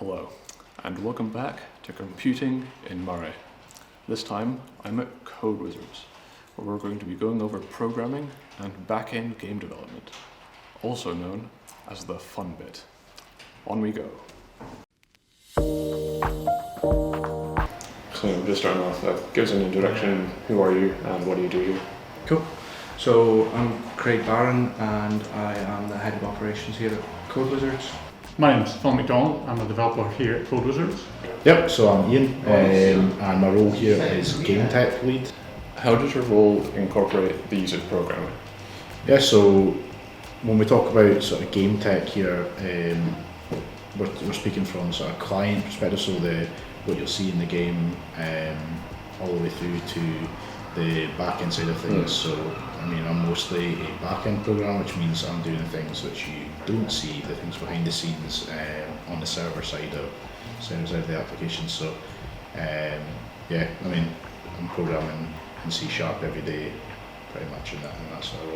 Hello, and welcome back to Computing in Moray. This time, I'm at Code Wizards, where we're going to be going over programming and back-end game development, also known as the fun bit. On we go. So just starting off, give us an introduction. Who are you and what do you do here? Cool. So I'm Craig Barron and I am the head of operations here at Code Wizards. My name is Phil McDonald. I'm a developer here at Code Wizards. Yep, so I'm Ian, and my role here is Game Tech Lead. How does your role incorporate the use of programming? Yeah, so when we talk about sort of game tech here, we're speaking from sort of client perspective, so what you'll see in the game all the way through to the back-end side of things. So, I mean, I'm mostly a back-end programmer, which means I'm doing the things which you don't see, the things behind the scenes on the server side of the application. So, yeah, I mean, I'm programming in C# every day, pretty much in that sort of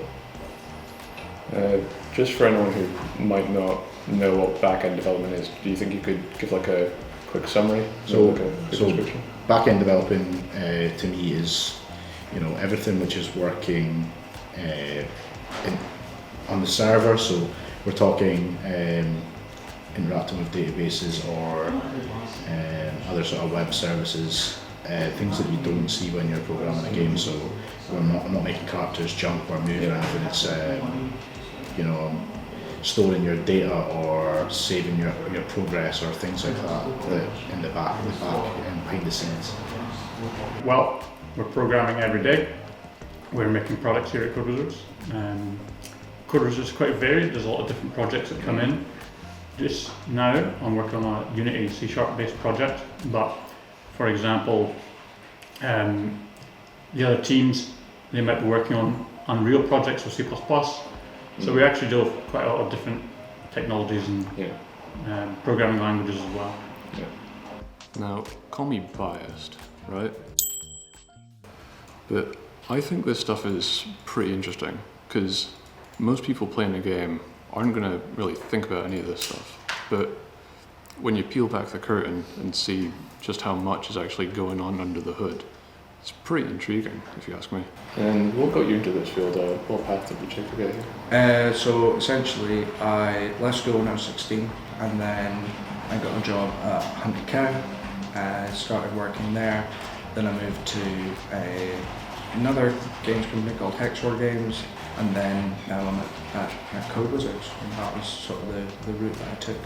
role. Just for anyone who might not know what back-end development is, do you think you could give like a quick summary? So description? Back-end developing to me is, you know, everything which is working on the server. So we're talking interacting with databases or other sort of web services, things that you don't see when you're programming a game. So we're not making characters jump or move or anything. It's you know, storing your data or saving your progress or things like that in the back and behind the scenes. Well, we're programming every day. We're making products here at Code Wizards. Code Wizards is quite varied. There's a lot of different projects that come in. Just now, I'm working on a Unity C# based project, but for example, the other teams, they might be working on Unreal projects with C++. So we actually deal with quite a lot of different technologies and programming languages as well. Yeah. Now, call me biased, right? But I think this stuff is pretty interesting because most people playing a game aren't going to really think about any of this stuff. But when you peel back the curtain and see just how much is actually going on under the hood, it's pretty intriguing, if you ask me. And what got you into this field? What path did you take to get here? So essentially, I left school when I was 16, and then I got a job at Hunted Cow. Started working there. Then I moved to another games company called Hexor Games, and then now I'm at Code Wizards, and that was sort of the route that I took.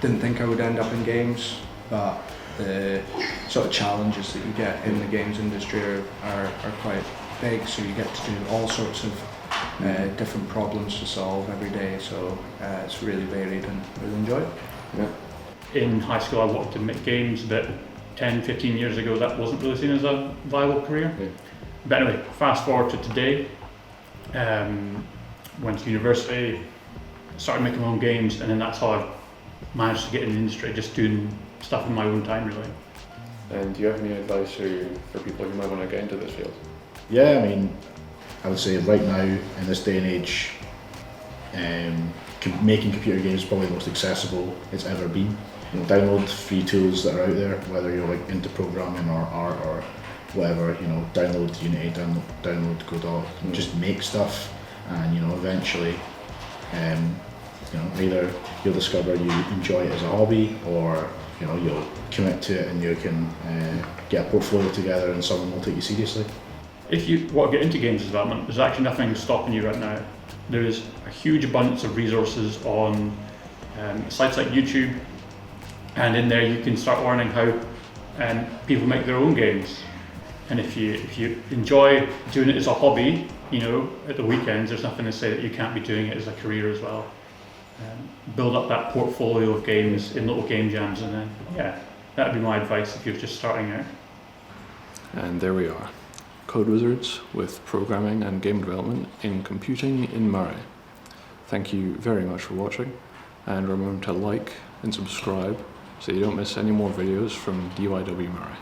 Didn't think I would end up in games, but the sort of challenges that you get in the games industry are quite big, so you get to do all sorts of different problems to solve every day, so it's really varied and really enjoy it. Yeah. In high school, I wanted to make games, but 10, 15 years ago, that wasn't really seen as a viable career. Yeah. But anyway, fast forward to today, went to university, started making my own games, and then that's how I've managed to get in the industry, just doing stuff in my own time, really. And do you have any advice for people who might want to get into this field? Yeah, I mean, I would say right now, in this day and age, making computer games is probably the most accessible it's ever been. You know, download free tools that are out there, whether you're like into programming or art or whatever. You know, download Unity, download Godot, just make stuff, and you know, eventually, you know, either you'll discover you enjoy it as a hobby, or you know, you'll commit to it and you can get a portfolio together and someone will take you seriously. If you want to get into games development, there's actually nothing stopping you right now. There is a huge abundance of resources on sites like YouTube, and in there you can start learning how people make their own games. And if you enjoy doing it as a hobby, you know, at the weekends, there's nothing to say that you can't be doing it as a career as well. Build up that portfolio of games in little game jams, and then, yeah, that'd be my advice if you're just starting out. And there we are. Code Wizards with programming and game development in computing in Moray. Thank you very much for watching, and remember to like and subscribe so you don't miss any more videos from DYW Moray.